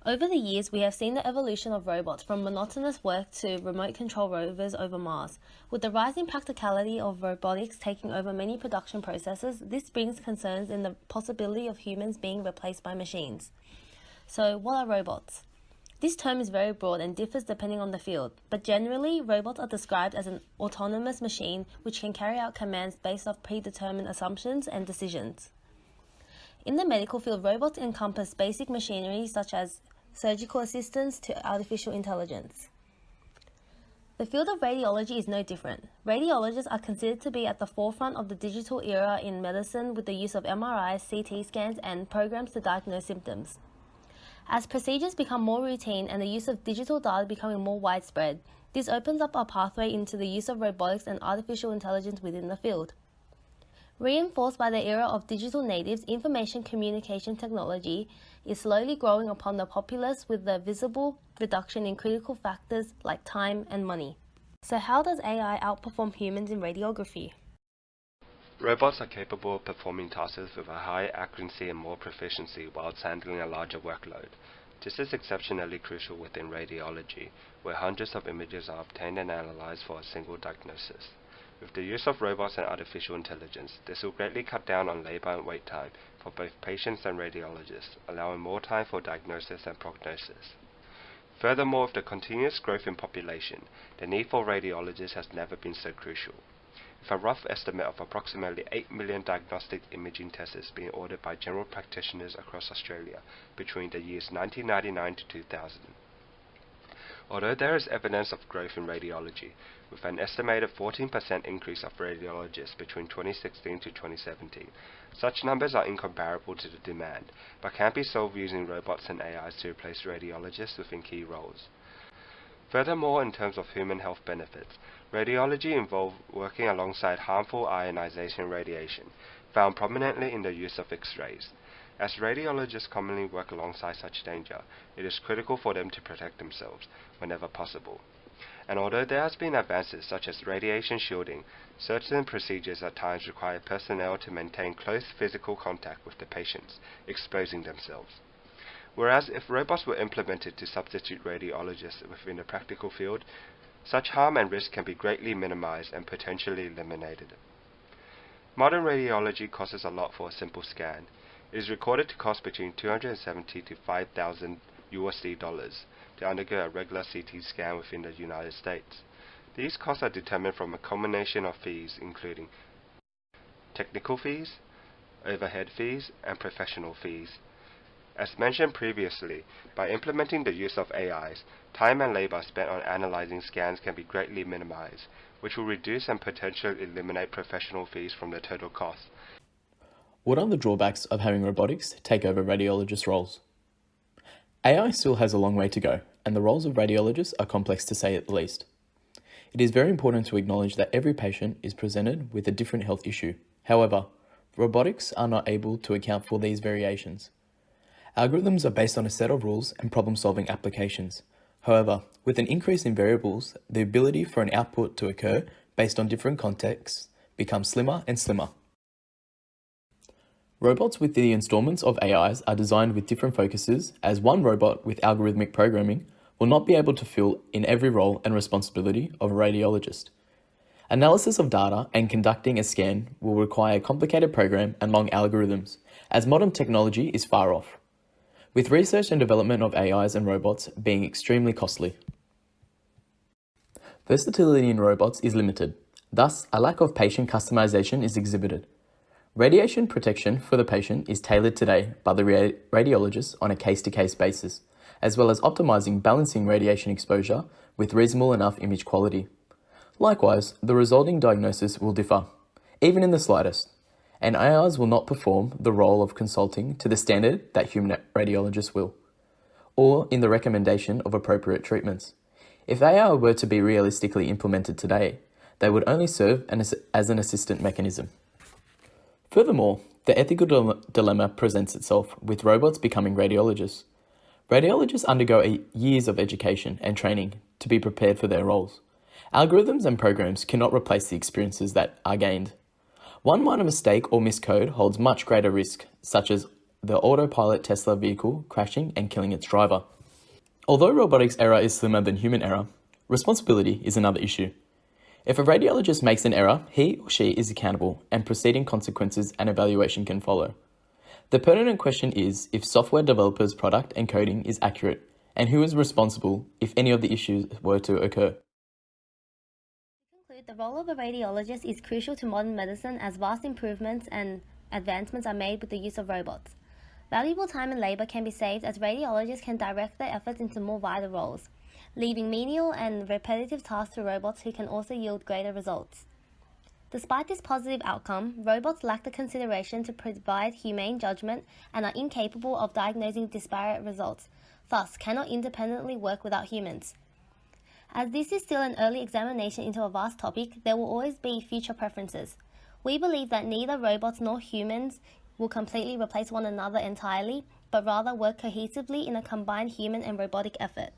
Over the years, we have seen the evolution of robots from monotonous work to remote control rovers over Mars. With the rising practicality of robotics taking over many production processes, this brings concerns in the possibility of humans being replaced by machines. So, what are robots? This term is very broad and differs depending on the field, but generally, robots are described as an autonomous machine which can carry out commands based off predetermined assumptions and decisions. In the medical field, robots encompass basic machinery such as surgical assistance to artificial intelligence. The field of radiology is no different. Radiologists are considered to be at the forefront of the digital era in medicine with the use of MRIs, CT scans, and programs to diagnose symptoms. As procedures become more routine and the use of digital data becoming more widespread, this opens up a pathway into the use of robotics and artificial intelligence within the field. Reinforced by the era of digital natives, information communication technology is slowly growing upon the populace with the visible reduction in critical factors like time and money. So how does AI outperform humans in radiography? Robots are capable of performing tasks with a higher accuracy and more proficiency whilst handling a larger workload. This is exceptionally crucial within radiology, where hundreds of images are obtained and analyzed for a single diagnosis. With the use of robots and artificial intelligence, this will greatly cut down on labor and wait time for both patients and radiologists, allowing more time for diagnosis and prognosis. Furthermore, with the continuous growth in population, the need for radiologists has never been so crucial. With a rough estimate of approximately 8 million diagnostic imaging tests being ordered by general practitioners across Australia between the years 1999 to 2000. Although there is evidence of growth in radiology, with an estimated 14% increase of radiologists between 2016 to 2017, such numbers are incomparable to the demand, but can be solved using robots and AIs to replace radiologists within key roles. Furthermore, in terms of human health benefits, radiology involves working alongside harmful ionization radiation, found prominently in the use of X-rays. As radiologists commonly work alongside such danger, it is critical for them to protect themselves whenever possible. And although there has been advances such as radiation shielding, certain procedures at times require personnel to maintain close physical contact with the patients, exposing themselves. Whereas if robots were implemented to substitute radiologists within the practical field, such harm and risk can be greatly minimized and potentially eliminated. Modern radiology costs a lot for a simple scan. It is recorded to cost between $270 to $5,000 to undergo a regular CT scan within the United States. These costs are determined from a combination of fees including technical fees, overhead fees, and professional fees. As mentioned previously, by implementing the use of AIs, time and labor spent on analyzing scans can be greatly minimized, which will reduce and potentially eliminate professional fees from the total cost. What are the drawbacks of having robotics take over radiologist roles? AI still has a long way to go, and the roles of radiologists are complex to say at the least. It is very important to acknowledge that every patient is presented with a different health issue. However, robotics are not able to account for these variations. Algorithms are based on a set of rules and problem-solving applications. However, with an increase in variables, the ability for an output to occur based on different contexts becomes slimmer and slimmer. Robots with the installments of AIs are designed with different focuses, as one robot with algorithmic programming will not be able to fill in every role and responsibility of a radiologist. Analysis of data and conducting a scan will require a complicated program and long algorithms, as modern technology is far off, with research and development of AIs and robots being extremely costly. Versatility in robots is limited, thus a lack of patient customization is exhibited. Radiation protection for the patient is tailored today by the radiologist on a case-to-case basis, as well as optimizing balancing radiation exposure with reasonable enough image quality. Likewise, the resulting diagnosis will differ, even in the slightest, and AIs will not perform the role of consulting to the standard that human radiologists will, or in the recommendation of appropriate treatments. If AI were to be realistically implemented today, they would only serve as an assistant mechanism. Furthermore, the ethical dilemma presents itself with robots becoming radiologists. Radiologists undergo years of education and training to be prepared for their roles. Algorithms and programs cannot replace the experiences that are gained. One minor mistake or miscode holds much greater risk, such as the autopilot Tesla vehicle crashing and killing its driver. Although robotics error is slimmer than human error, responsibility is another issue. If a radiologist makes an error, he or she is accountable, and preceding consequences and evaluation can follow. The pertinent question is if software developers' product and coding is accurate, and who is responsible if any of the issues were to occur. The role of a radiologist is crucial to modern medicine as vast improvements and advancements are made with the use of robots. Valuable time and labour can be saved as radiologists can direct their efforts into more vital roles, leaving menial and repetitive tasks to robots who can also yield greater results. Despite this positive outcome, robots lack the consideration to provide humane judgment and are incapable of diagnosing disparate results, thus cannot independently work without humans. As this is still an early examination into a vast topic, there will always be future preferences. We believe that neither robots nor humans will completely replace one another entirely, but rather work cohesively in a combined human and robotic effort.